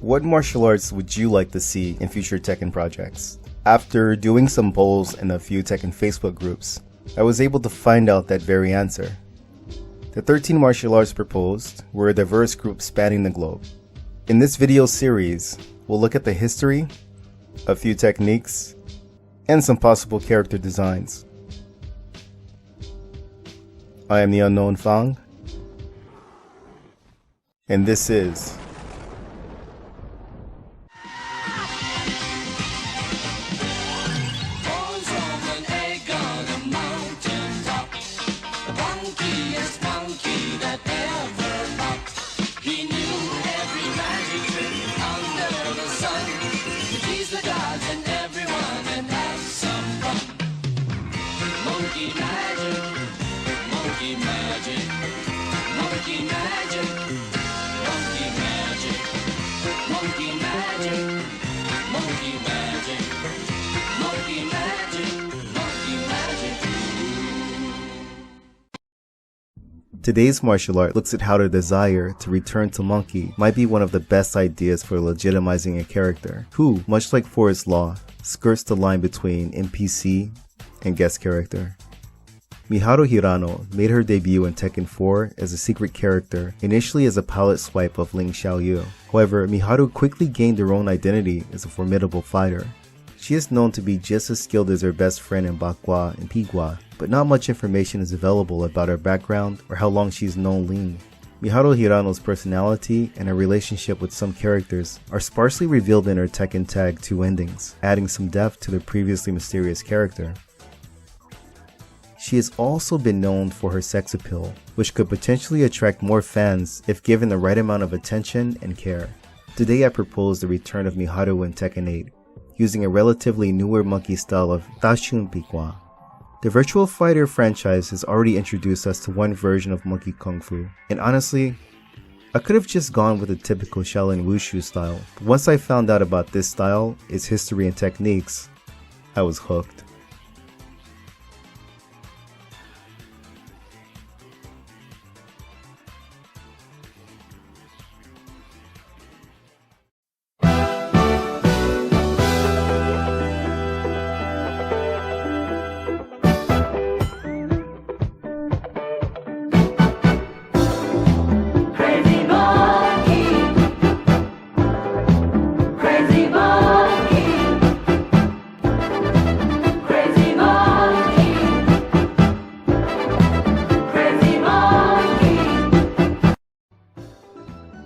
What martial arts would you like to see in future Tekken projects? After doing some polls in a few Tekken Facebook groups, I was able to find out that very answer. The 13 martial arts proposed were a diverse group spanning the globe. In this video series, we'll look at the history, a few techniques, and some possible character designs. I am the Unknown Fang, and this is Today's martial art looks at how the desire to return to monkey might be one of the best ideas for legitimizing a character who, much like Forest Law, skirts the line between NPC and guest character. Miharu Hirano made her debut in Tekken 4 as a secret character, initially as a palette swipe of Ling Xiaoyu. However, Miharu quickly gained her own identity as a formidable fighter. She is known to be just as skilled as her best friend in Gua and Pi Gua, but not much information is available about her background or how long she's known Ling. Miharu Hirano's personality and her relationship with some characters are sparsely revealed in her Tekken Tag 2 endings, adding some depth to the previously mysterious character. She has also been known for her sex appeal, which could potentially attract more fans if given the right amount of attention and care. Today I propose the return of Miharu in Tekken 8, using a relatively newer monkey style of Tai Sing Pi Gua. The Virtual Fighter franchise has already introduced us to one version of monkey kung fu, and honestly, I could have just gone with a typical Shaolin Wushu style, but once I found out about this style, its history and techniques, I was hooked.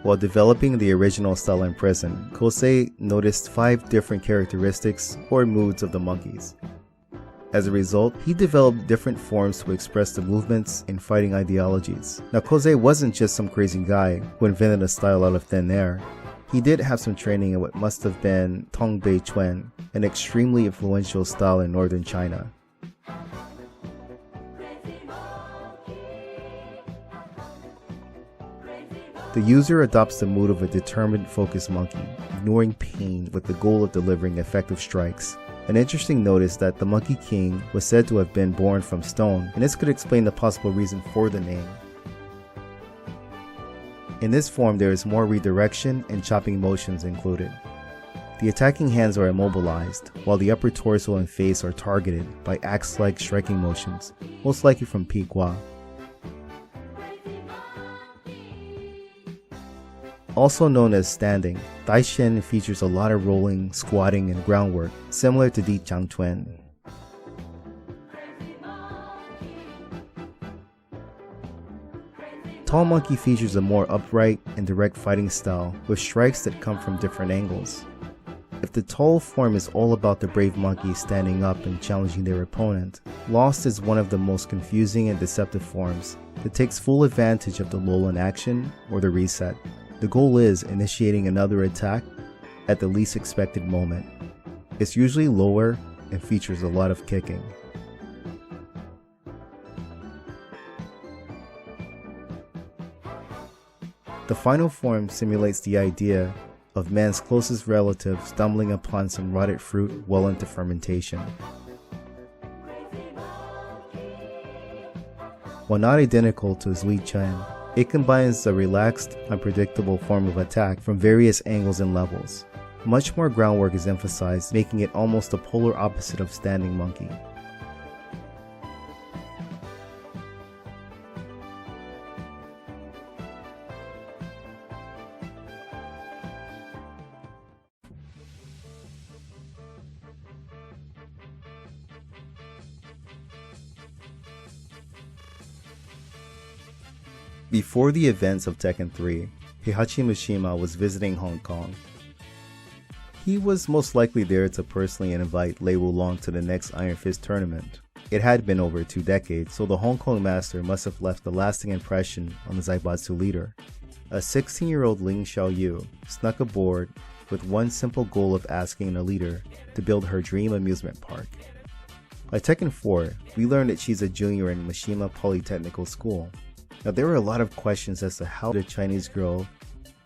While developing the original style in prison, Kosei noticed 5 different characteristics or moods of the monkeys. As a result, he developed different forms to express the movements and fighting ideologies. Now Kosei wasn't just some crazy guy who invented a style out of thin air. He did have some training in what must have been Tongbei Chuan, an extremely influential style in northern China. The user adopts the mood of a determined, focused monkey, ignoring pain with the goal of delivering effective strikes. An interesting note is that the Monkey King was said to have been born from stone, and this could explain the possible reason for the name. In this form, there is more redirection and chopping motions included. The attacking hands are immobilized, while the upper torso and face are targeted by axe-like striking motions, most likely from Pi Gua. Also known as standing, Tai Shin features a lot of rolling, squatting, and groundwork, similar to Di Chang Chuan. Tall Monkey features a more upright and direct fighting style with strikes that come from different angles. If the tall form is all about the brave monkey standing up and challenging their opponent, Lost is one of the most confusing and deceptive forms that takes full advantage of the lull in action or the reset. The goal is initiating another attack at the least expected moment. It's usually lower and features a lot of kicking. The final form simulates the idea of man's closest relative stumbling upon some rotted fruit well into fermentation. While not identical to Zui Chen, It combines a relaxed, unpredictable form of attack from various angles and levels. Much more groundwork is emphasized, making it almost the polar opposite of standing monkey. Before the events of Tekken 3, Heihachi Mishima was visiting Hong Kong. He was most likely there to personally invite Lei Wulong to the next Iron Fist tournament. It had been over 2 decades, so the Hong Kong master must have left a lasting impression on the Zaibatsu leader. A 16-year-old Ling Xiaoyu snuck aboard with one simple goal of asking the leader to build her dream amusement park. By Tekken 4, we learned that she's a junior in Mishima Polytechnical School. Now, there were a lot of questions as to how the Chinese girl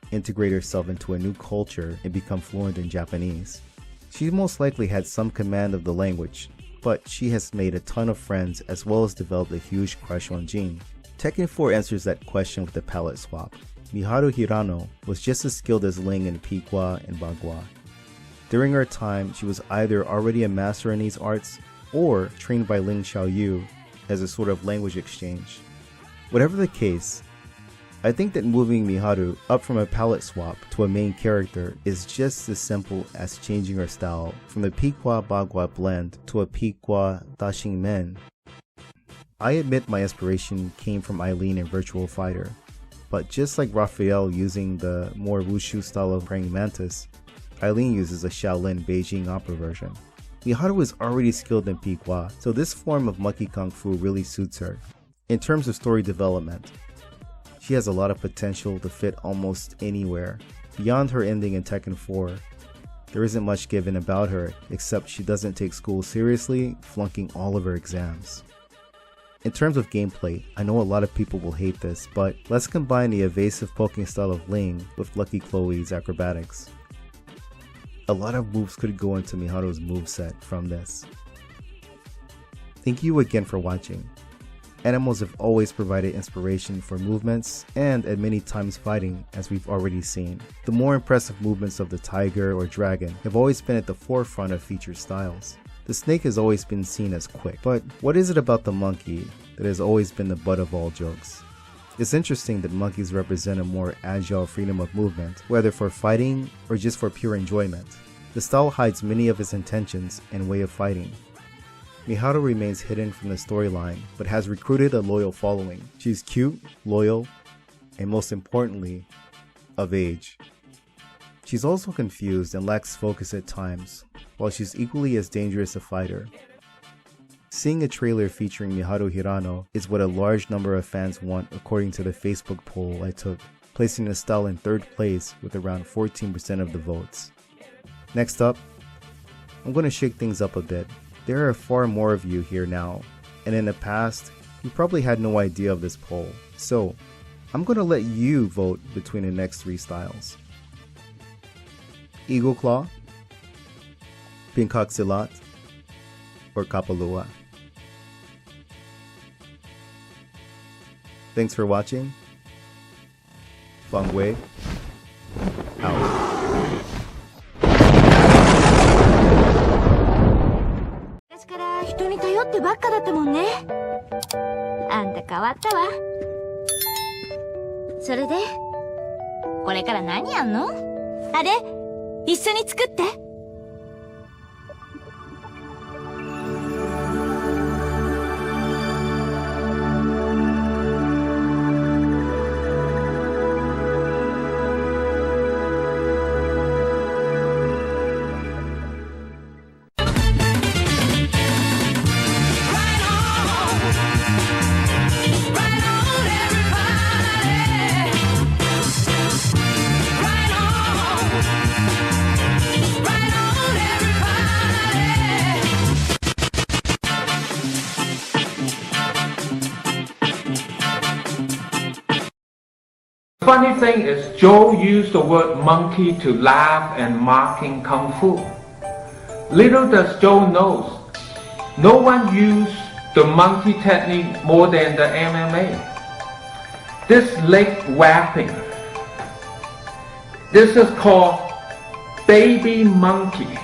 integrate herself into a new culture and become fluent in Japanese. She most likely had some command of the language, but she has made a ton of friends as well as developed a huge crush on Jin. Tekken 4 answers that question with a palette swap. Miharu Hirano was just as skilled as Ling in Pi Gua and Bagua. During her time, she was either already a master in these arts or trained by Ling Xiaoyu as a sort of language exchange. Whatever the case, I think that moving Miharu up from a palette swap to a main character is just as simple as changing her style from the Pi Gua Bagua blend to a Pi Gua Dashing Men. I admit my inspiration came from Eileen in Virtual Fighter, but just like Raphael using the more wushu style of Praying Mantis, Eileen uses a Shaolin Beijing opera version. Miharu is already skilled in Pi Gua, so this form of monkey kung fu really suits her. In terms of story development, she has a lot of potential to fit almost anywhere. Beyond her ending in Tekken 4, there isn't much given about her except she doesn't take school seriously, flunking all of her exams. In terms of gameplay, I know a lot of people will hate this, but let's combine the evasive poking style of Ling with Lucky Chloe's acrobatics. A lot of moves could go into Miharu's moveset from this. Thank you again for watching. Animals have always provided inspiration for movements and at many times fighting, as we've already seen. The more impressive movements of the tiger or dragon have always been at the forefront of featured styles. The snake has always been seen as quick, but what is it about the monkey that has always been the butt of all jokes? It's interesting that monkeys represent a more agile freedom of movement, whether for fighting or just for pure enjoyment. The style hides many of its intentions and way of fighting. Miharu remains hidden from the storyline, but has recruited a loyal following. She's cute, loyal, and most importantly, of age. She's also confused and lacks focus at times, while she's equally as dangerous a fighter. Seeing a trailer featuring Miharu Hirano is what a large number of fans want according to the Facebook poll I took, placing the style in 3rd place with around 14% of the votes. Next up, I'm going to shake things up a bit. There are far more of you here now, and in the past, you probably had no idea of this poll, so I'm going to let you vote between the next 3 styles. Eagle Claw, Pencack Silat, or Kapalua. Thanks for watching. Feng Wei, out. 人に頼ってばっかだったもんね。あんた変わったわ。それでこれから何やんの？あれ一緒に作って。The funny thing is, Joe used the word monkey to laugh and mocking Kung Fu. Little does Joe knows, no one used the monkey technique more than the MMA. this leg wrapping. This is called baby monkey.